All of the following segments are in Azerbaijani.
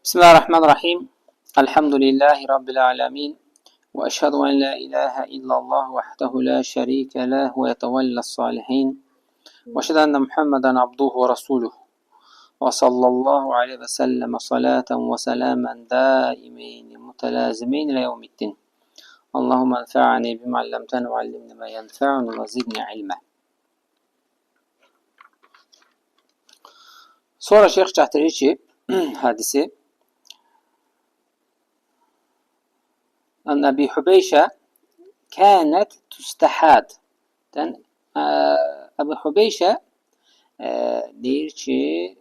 Bismillahirrahmanirrahim. Elhamdülillahi Rabbil alemin. Ve eşhedü en la ilahe illallah vahdehu la şerike leh ve yetevelles salihin. Ve eşhedü enne Muhammeden abduhu ve resuluh. Ve sallallahu aleyhi ve sellem salaten ve selamen daimeyni mutelazimeyn ile yevmiddin. Allahümme enfa'ni bima allamtani ve allimni ma yenfa'uni ve zidni ilme. Sonra şeyh gətirir ki, hədisi Əbi Hübeyşə kənət tüstəhəd. Əbi Hübeyşə deyir ki,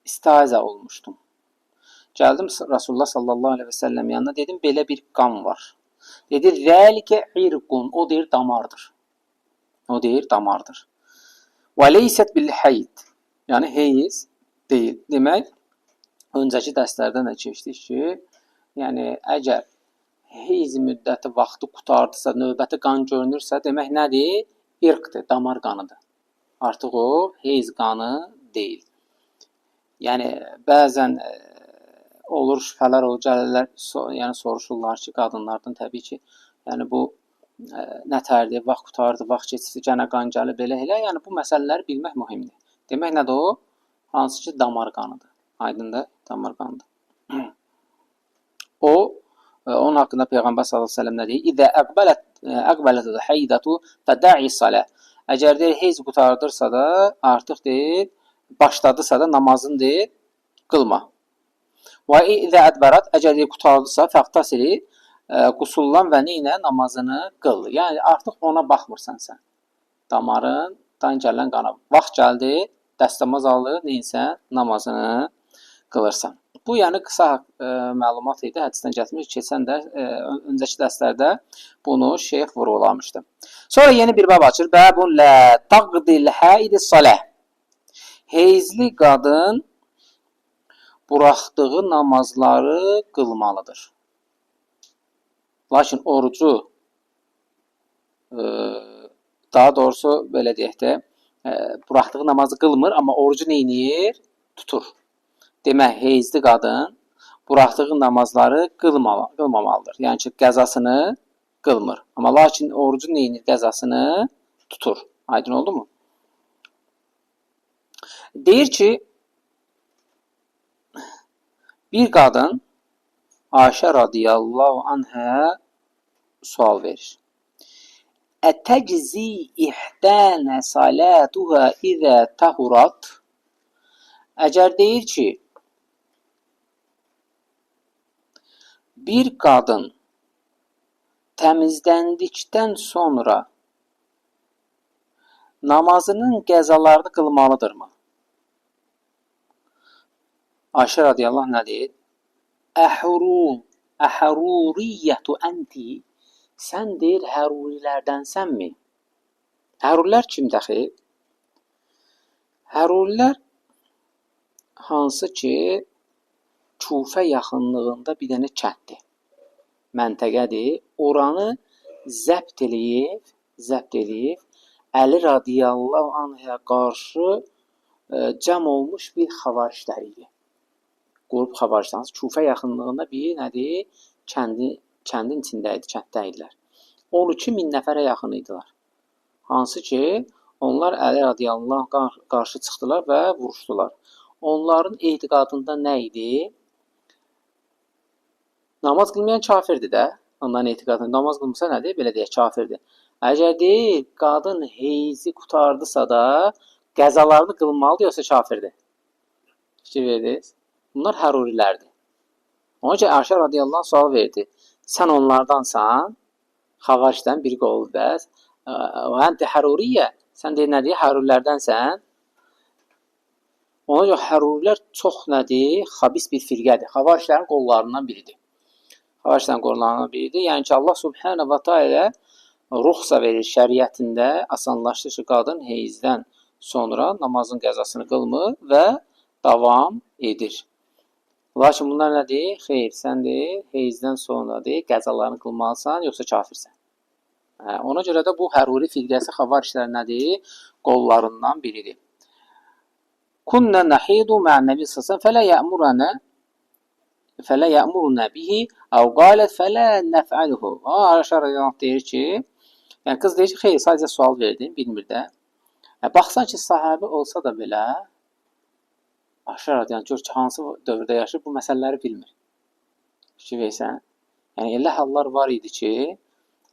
istihazə olmuşdum. Gəldim Rasulullah sallallahu aleyhi və səlləm yanına, dedim, belə bir qan var. Dedi, zəlikə irqun, o deyir, damardır. O deyir, damardır. Və leysət bil həyd, yəni heyiz deyil. Demək, öncəki dərslərdən də keçdik ki, yəni əgər heyiz müddəti vaxtı qutardısa, növbəti qan görünürsə, demək nədir? İrqdir, damar qanıdır. Artıq o, heyiz qanı deyil. Yəni, bəzən olur, şübhələr olur, gəlirlər, yəni soruşurlar ki, qadınlardan təbii ki, yəni bu nətərdir, vaxt qutardı, vaxt keçirdi, gənə qan gəlir, belə elə, yəni bu məsələləri bilmək mühümdür. Demək nədir o? Hansı ki, damar qanıdır. Aydındır, damar qanıdır. Onun haqqında Peyğəmbər sallallahu əleyhi və səlləm nə deyir? İzə əqbələtəl heydatu fədə'i salə. Əgər deyir, heyz qutardırsa da, artıq deyir, başladısa da namazını deyir, qılma. Və izə ədbərat, əgər deyir, qutardırsa, fəqtasili, qusullan və neynə namazını qıl. Yəni, artıq ona baxmırsan sən. Damarından gələn qana. Vaxt gəldi, dəstəmaz alır, neyinsə, namazını qılırsan. Bu, yəni, qısa məlumat idi, hədisdən gətirmiş, keçən də, öncəki dərslərdə bunu şeyx vurğulamışdı. Sonra yeni bir bəb açır. Bəbun lə taqdil həidi saləh. Heyzli qadın buraxdığı namazları qılmalıdır. Lakin orucu, daha doğrusu, belə deyək də, buraxdığı namazı qılmır, amma orucu neyniyir? Tutur. Demək, heyzli qadın buraxdığı namazları qılmamalıdır. Yəni ki, qəzasını qılmır. Amma lakin orucu neynir? Qəzasını tutur. Aydın oldu mu? Deyir ki, bir qadın Ayşə radiyallahu anhə sual verir. Ətəczi ihdənə salatuhə izə təhurat. Əgər deyir ki, bir qadın təmizləndikdən sonra namazının qəzalarını qılmalıdırmı? Ayşə radiyallahu nə deyir? Əhururiyyətu ənti. Sən deyir, hərurilərdənsənmi? Hərurilər kimdəxi? Hərurilər hansı ki, Kufə yaxınlığında bir dənə kənddir, məntəqədir. Oranı zəbt eləyib, Əli radiyallahu anhə qarşı cəm olmuş bir xavarişlər idi. Qrup xavarişlər. Kufə yaxınlığında bir nədir? Kəndin içindəydi, kənddəyidilər. 12.000 nəfərə yaxın idilər. Hansı ki, onlar Əli radiyallahu qarşı çıxdılar və vuruşdular. Onların etiqadında nə idi? Namaz qılmayan kafirdir də. Onların etiqadında namaz qılmasa nədir? Belə deyək, kafirdir. Əgər deyil, qadın heyzi qutardısa da qəzalarını qılmalıdır, yoxsa kafirdir? Fikir verdiniz? Bunlar hərurilərdir. Ona görə Ayşə radiyallahu sual verdi. Sən onlardansan, xavarişdən bir qolu bəs. Ənti həruriyyə. Sən deyir, nədir? Hərurilərdənsən. Ona görə hərurilər çox nədir? Xabis bir firqədir. Xavarişlərin qollarından biridir. Yəni ki, Allah subhanə və teala ruxsa verir şəriətində, asanlaşdır ki, qadın heyizdən sonra namazın qəzasını qılmır və davam edir. Lakin bunlar nədir? Xeyr, sən deyir, heyizdən sonra deyir, qəzalarını qılmalısan, yoxsa kafirsən. Ona görə də bu həruri firqəsi xavarişlər nədir? Qollarından biridir. Kunnə nəhidu mə'an nəbi səsən fələ yəmurənə fələ yəmuruna bihi əv qalət fələ nəf'aluhu. Ayşə radiyallahu deyir ki, yəni qız deyir ki, xeyr, sadəcə sual verdim, bilmir də. Baxsan ki, sahabi olsa da belə, Ayşə radiyallahu gör ki, hansı dövrdə yaşayır, bu məsələləri bilmir. Fikir versən. Yəni elə hallar var idi ki,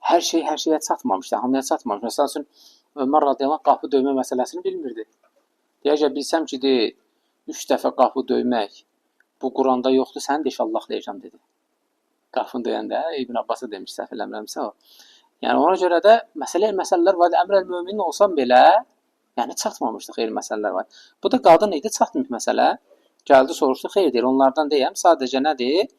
hər şeyə çatmamışdı, hamıya çatmamışdı. Məsəl üçün, Ömər radiyallahu qapı döymə məsələsini bilmirdi. Deyəcək, bilsəm ki, 3 dəfə qapı döymək bu Quranda yoxdur, sən deyiş Allah deyəcəm, dedi. Qapını döyəndə İbn Abbas'a demiş, səhv eləmirəmsə o. Yəni ona görə də məsələlər var. Əmrəl mömin olsam belə, yəni çatmamışdı, xeyir məsələlər var. Bu da qadın idi, çatmır məsələ. Gəldi, soruşdu, xeyr deyir, onlardan deyəm, sadəcə nədir?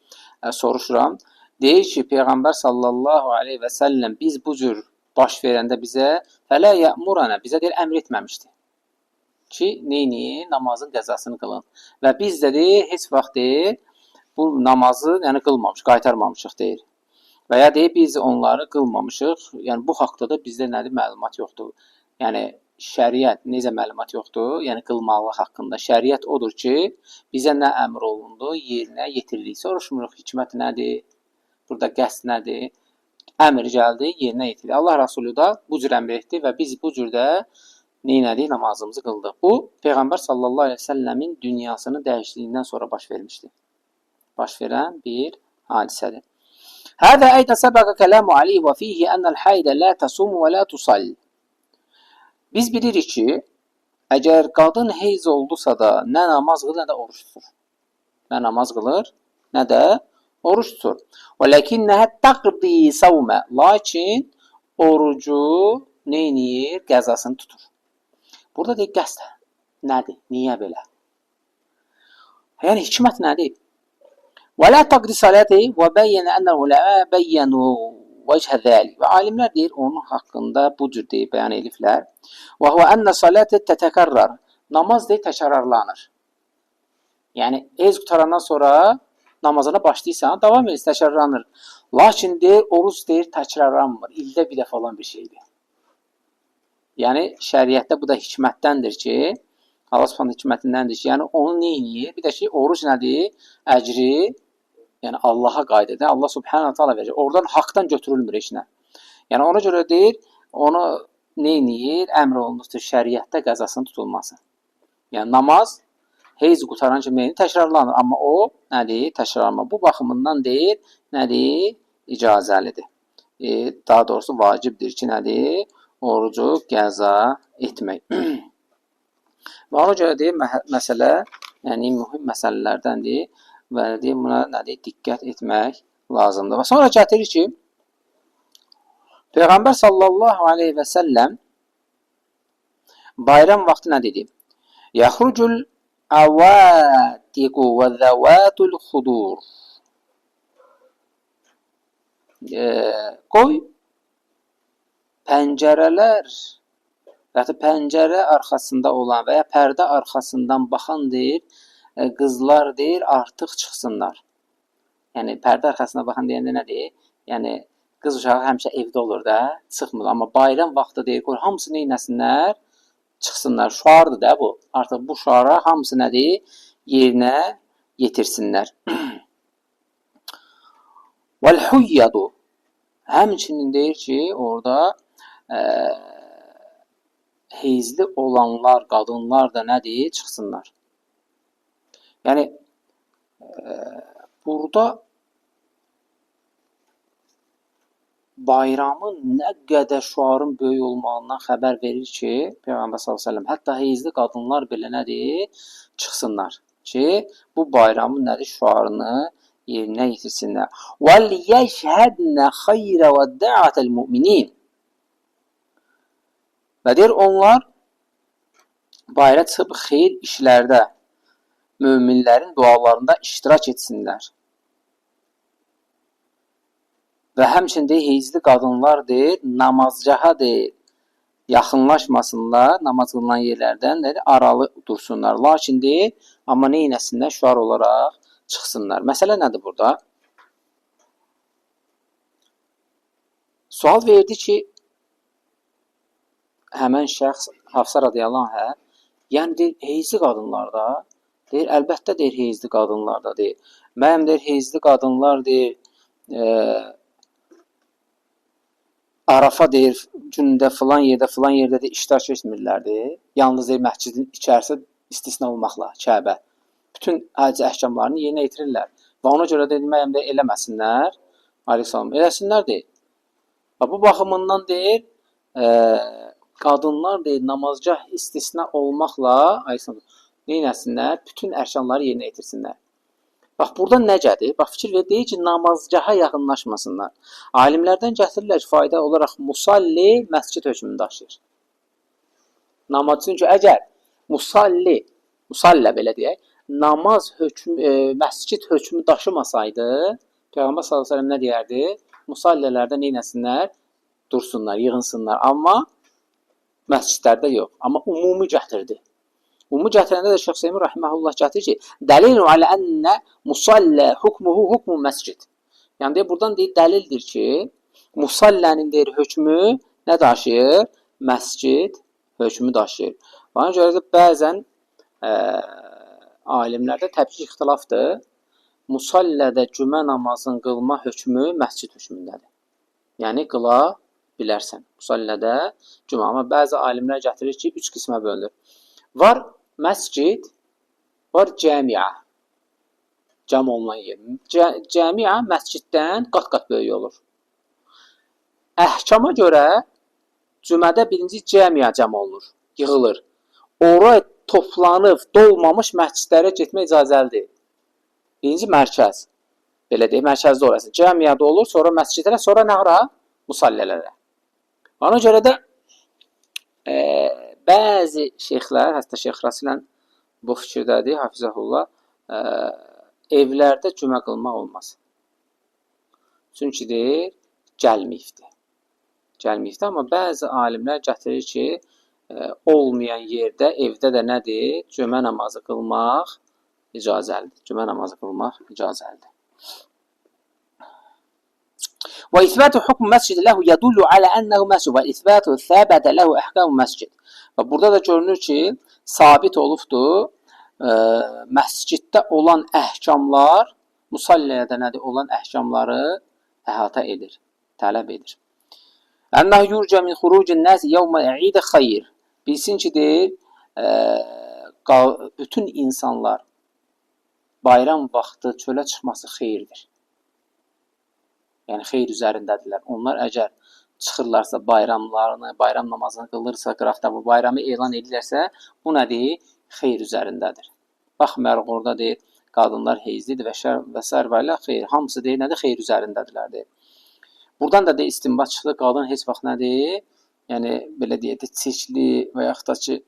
Soruşuram. Deyir ki, Peyğəmbər sallallahu aleyhi və səlləm biz bu cür baş verəndə bizə fələ yəmurana, bizə deyir, əmr etməmişdi. Ki, neyini? Namazın qəzasını qılın. Və biz də deyir, heç vaxt deyir, bu namazı yəni qılmamış, qaytarmamışıq deyir. Və ya deyir, biz onları qılmamışıq. Yəni, bu haqda da bizdə nədir? Məlumat yoxdur. Yəni, şəriət necə məlumat yoxdur? Yəni, qılmaqlıq haqqında. Şəriət odur ki, bizə nə əmr olundu? Yerinə yetiririk. Soruşmuruq, hikmət nədir? Burada qəsd nədir? Əmr gəldi, yerinə yetiririk. Allah Rasulü da bu cür əmr etdi və biz bu cürdə neynədik? Namazımızı qıldıq. Bu, Peyğəmbər sallallahu aleyhi ve səlləmin dünyasının dəyişikliyindən sonra baş vermişdi. Baş verən bir hadisədir. Hədə əydə səbəqə kələmu aleyhi və fihi ənəl haydə lə təsumu və lə tusall. Biz bilirik ki, əgər qadın heyz oldusa da nə namaz qılır, nə də oruç tutur. Nə namaz qılır, nə də oruç tutur. Və ləkinnəhə təqdi savmə. Lakin orucu neyniyir? Qəzasını tutur. Burada deyək, qəsd nədir? Niyə belə? Yəni, hikmət nədir? Və lə təqdi saləti və bəyyənə ənəl uləmə bəyyənu vəcəhə zəlik. Və alimlər deyir, onun haqqında bu cür deyib, bəyan ediblər. Və huvə ənə salətə tətəkərrar. Namaz deyir, təkrarlanır. Yəni, hez qutarandan sonra namazına başlayırsan, davam edir, təkrarlanır. Lakin deyir, oruç deyir, təkrarlanmır. İldə bir dəfə olan bir şeydir. Yəni, şəriətdə bu da hikmətdəndir ki, Allah Subhanahu hikmətindəndir ki, yəni onu neyinir? Bir də ki, oruc nədir? Əcri, yəni Allaha qayıd edən, Allah Subhanahu taala verir. Oradan haqdan götürülmür heç nə. Yəni ona görə deyir, onu neyinir? Əmr olunubdur şəriətdə qəzasının tutulması. Yəni namaz heyz qutaran kimi təkrarlanır, amma o nədir? Təkrarlanmır. Bu baxımından deyir, nədir? İcazəlidir. Daha doğrusu vacibdir ki, nədir? Orucu qəza etmək. Və ona görə deyir, məsələ, yəni mühüm məsələlərdəndir və deyir, buna nədir? Diqqət etmək lazımdır. Və sonra gətirir ki, Peyğəmbər sallallahu aleyhi və səlləm bayram vaxtı nə dedi? Yəxrucul əvətiqu və zəvətul xudur. Qoy pəncərələr və ya pəncərə arxasında olan və ya pərdə arxasından baxan deyir, qızlar deyir, artıq çıxsınlar. Yəni, pərdə arxasına baxan deyəndə nə deyir? Yəni, qız uşağı həmişə evdə olur da, çıxmır. Amma bayram vaxtı deyir, qoy hamısı neynəsinlər? Çıxsınlar. Şuardır da bu. Artıq bu şuara hamısı nədir? Yerinə yetirsinlər. Vəl-huyyadu. Həmçinin deyir ki, orada heyzli olanlar, qadınlar da nədir? Çıxsınlar. Yəni, burada bayramın nə qədər şuarın böyük olmağından xəbər verir ki, Peyğəmbər s.ə.v hətta heyzli qadınlar belə nədir? Çıxsınlar ki, bu bayramın nədir? Şuarını yerinə yetirsinlər. وَلْيَشْهَدْنَ خَيْرَ وَدَّعَةَ الْمُؤْمِنِينَ. Və deyir, onlar bayra çıxıb xeyir işlərdə möminlərin dualarında iştirak etsinlər. Və həmçinin deyir, heyzli qadınlar deyir, namazcaha deyir, yaxınlaşmasınlar, namaz qılınan yerlərdən deyir, aralı dursunlar. Lakin deyir, amma neynəsinlər? Şuar olaraq çıxsınlar. Məsələ nədir burada? Sual verdi ki, həmən şəxs Hafsa radiyallahu anhə, yəni deyir, heyzli qadınlarda Deyir, əlbəttə deyir, heyzli qadınlar da deyir. Mənim deyir, heyzli qadınlar deyir, Arafa deyir, gündə filan yerdə də iştirak etmirlər deyir. Yalnız deyir, məscidin içərisi istisna olmaqla Kəbə. Bütün həcc əhkamlarını yerinə yetirirlər. Və ona görə də məyəm də eləməsinlər. Aleyhissalam, eləsinlər deyir. Bu baxımından deyir, qadınlar deyir, namazgah istisna olmaqla Aleyhissalam, neynəsinlər? Bütün ərkanları yerinə yetirsinlər. Bax, burada necədir? Bax, fikir ver, deyir ki, namazgaha yaxınlaşmasınlar. Alimlərdən gətirirlər ki, fayda olaraq musalli məscid hökmünü daşıyır. Namaz, çünki əgər musallə belə deyək, namaz hökmü, məscid hökmü daşımasaydı, Peyğəmbər s.ə.v nə deyərdi? Musallələrdə neynəsinlər? Dursunlar, yığınsınlar. Amma məscidlərdə yox. Amma umumi gətirdi. Umumi gətirəndə də Şeyx Hüseyn rahimehullah gətirir ki, dəlilun alə ennə musallə hukmuhu hukmu məscid. Yəni deyir, buradan deyir, dəlildir ki, musallənin deyir, hökmü nə daşıyır? Məscid hökmü daşıyır. Bana görə də bəzən alimlərdə təbii ki, ixtilafdır. Musallədə cümə namazın qılma hökmü məscid hökmündədir. Yəni qıla bilərsən. Musallədə cümə. Amma bəzi alimlər gətirir ki, 3 qismə bölünür. Var məscid, var cəmiə. Cəm olunan yer. Cəmiə məsciddən qat-qat böyük olur. Əhkama görə cümədə birinci cəmiə cəm olunur, yığılır. Ora toplanıb, dolmamış məscidlərə getmək icazəlidir. Birinci mərkəz. Belə deyək, mərkəzdə orası. Cəmiədə olur, sonra məscidlərə, sonra nəğra? Musallələrə. Ona görə də bəzi şeyxlər, hətta Şeyx Rasilən bu fikirdədir, hafizəhullah, evlərdə cümə qılmaq olmaz. Çünki deyir, gəlməyibdir. Gəlməyibdir, amma bəzi alimlər gətirir ki, olmayan yerdə, evdə də nədir? Cümə namazı qılmaq icazəlidir. Cümə namazı qılmaq icazəlidir. Və isbatu hukm məscid ləhu yədullu alə ənəhu məscid və isbatu səbədə ləhu əhkamu məscid. Və burada da görünür ki, sabit olubdur, məsciddə olan əhkamlar, musalləyə də nədir? Olan əhkamları əhatə edir, tələb edir. Ənəhu yurcə min xurucun nəsi yevmə əidə xeyr. Bilsin ki, deyir, bütün insanlar bayram vaxtı çölə çıxması xeyirdir. Yəni, xeyr üzərindədirlər. Onlar əgər çıxırlarsa bayramlarını, bayram namazını qılırsa, qıraqda bu bayramı elan edirlərsə, bu nədir? Xeyr üzərindədir. Baxmayaraq orada deyir, qadınlar heyzlidir və s. və ilə xeyr. Hamısı deyir, nədir? Xeyr üzərindədirlər deyir. Buradan da deyir, istinbat çıxdı, qadın heç vaxt nədir? Yəni, belə deyək də, çirkli və yaxud da ki,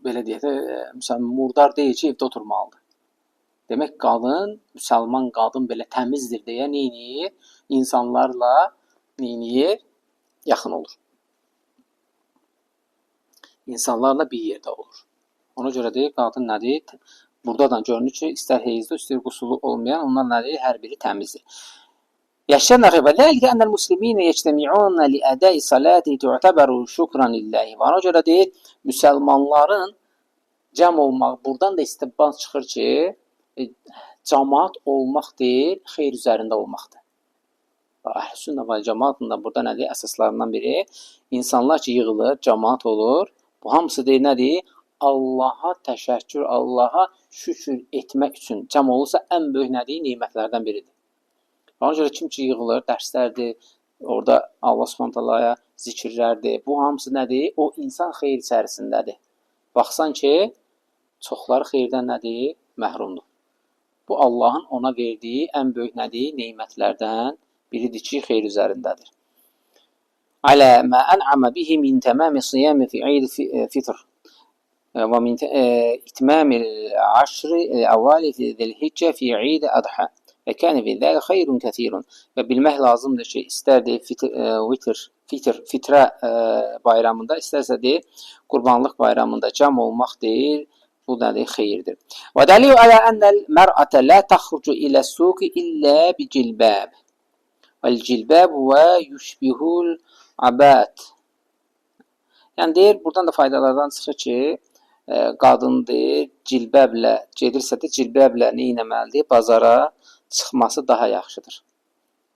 belə deyək də, məsələn, murdar deyil ki, evdə oturmalıdır. Demək, qadın, müsəlman qadın belə təmizdir deyə neyniyir? İnsanlarla neyniyir? Yaxın olur. İnsanlarla bir yerdə olur. Ona görə deyir, qadın nədir? Burada da görünür ki, istər heyizli, istər qusulu olmayan, onlar nədir? Hər biri təmizdir. Yaşayan və dəlikə ənəl musliminə yectəmi'unə liədəi salati tu'tabaru şükran lillahi. Ona görə deyir, müsəlmanların cəm olmaq, buradan da istibbat çıxır ki, cəmaat olmaq deyil, xeyr üzərində olmaqdır. Əhl-Sünnə və cəmaatın da burada nədir? Əsaslarından biri, insanlar ki, yığılır, cəmaat olur. Bu hamısı deyil, nədir? Allaha təşəkkür, Allaha şükür etmək üçün cəm olursa, ən böyük nədir? Neymətlərdən biridir. Ona görə kim ki, yığılır, dərslərdir, orada Allah Subhanahu zikirlərdir. Bu hamısı nədir? O insan xeyr içərisindədir. Baxsan ki, çoxları xeyirdən nədir? Məhrumdur. Bu Allahın ona verdiyi ən böyük nədir? Neymətlərdən biridir ki, xeyr üzərindədir. Alə mə ən'amə bihi min təməmi siyami fi eid fitr və min itmamil aşri əvvali fi zilhiccə fi eid adha və kəni fi zələ xeyrun kəthirun. Və bilmək lazımdır ki, istər deyil fitrə bayramında, istərsə deyil qurbanlıq bayramında cəm olmaq deyil, bu nədir? Xeyirdir. Və dəlil alə ənəl mər'ətə lə təxrucu ilə suqi illə bi cilbəb. Vəl-cilbəb və yüşbihul abət. Yəni deyir, buradan da faydalardan çıxır ki, qadındır, cilbəblə gedirsə də cilbəblə nə etməlidir? Bazara çıxması daha yaxşıdır.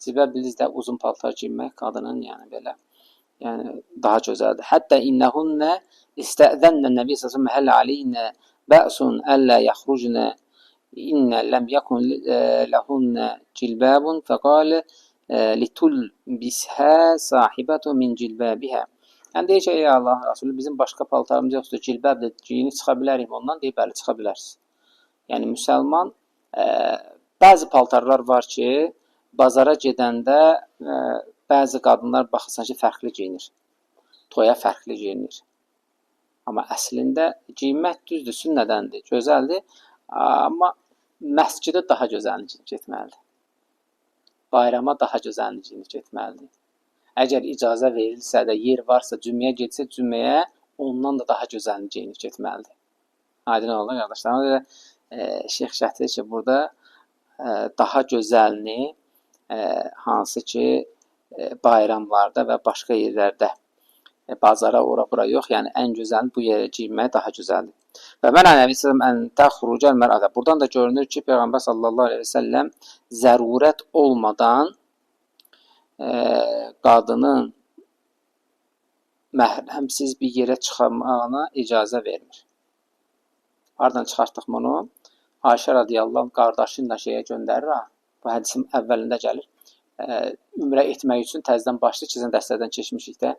Cilbəb biliriz də uzun paltar geyinmək qadının yəni belə yəni daha gözəldir. Hətta innəhunnə istəzənnə Nəbi sallallahu əleyhi və səlləm həl aleynə bə'sun əllə yaxrucnə innə ləm yakun lehunnə cilbəbun fəqalə litulbishə sahibatu min cilbəbihə. Yəni deyir ki, ey Allah Rasulü, bizim başqa paltarımız yoxdur, cilbəblə geyinib çıxa bilərik ondan, deyib, bəli, çıxa bilərsiniz. Yəni, müsəlman bəzi paltarlar var ki, bazara gedəndə bəzi qadınlar baxırsan ki, fərqli geyinir. Toya fərqli geyinir. Amma əslində geyinmək düzdür, sünnədəndir, gözəldir, amma məscidə daha gözəlini geyinib getməlidir. Bayrama daha gözəlini geyinib getməlidir. Əgər icazə verilsə də, yer varsa, cümləyə getsə, cümləyə ondan da daha gözəlini geyinib getməlidir. Aydın oldu, qardaşlar. Ona görə şeyx gətirir ki, burada daha gözəlini hansı ki, bayramlarda və başqa yerlərdə bazara, ora-bura yox, yəni ən gözəli bu yerə geyinmək daha gözəldir. Və mən Nəbi sallallahu əleyhi və səlləm ən təxrucəl mər'ə. Buradan da görünür ki, Peyğəmbər sallallahu əleyhi və səlləm zərurət olmadan qadının məhrəmsiz bir yerə çıxarmağına icazə vermir. Hardan çıxartdıq bunu? Ayşə radiyallahu anh qardaşını da şeyə göndərir. Bu hədisin əvvəlində gəlir. Ümrə etmək üçün təzədən başlayır, keçən dərslərdən keçmişik də.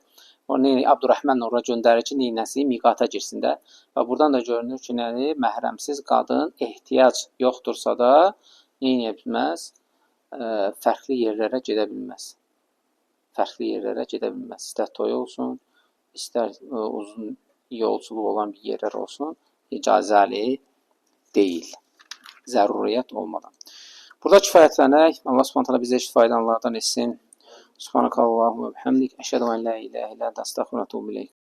Onu Abdurrahman ora göndərir ki, neynəsi miqata girsin də. Və buradan da görünür ki, nədir? Məhrəmsiz qadın ehtiyac yoxdursa da neynəyə bilməz? Fərqli yerlərə gedə bilməz. Fərqli yerlərə gedə bilməz. İstər toy olsun, istər uzun yolculuq olan bir yerlər olsun, icazəli deyil. Zəruriyyət olmadan. Burada kifayətlənək. Allah Subhanahu taala bizə faydalanlardan etsin. Subhanakallahumma və bihamdik. Əşhədu en la ilahe illə əntə əstəğfiruke və etûbü ileyk.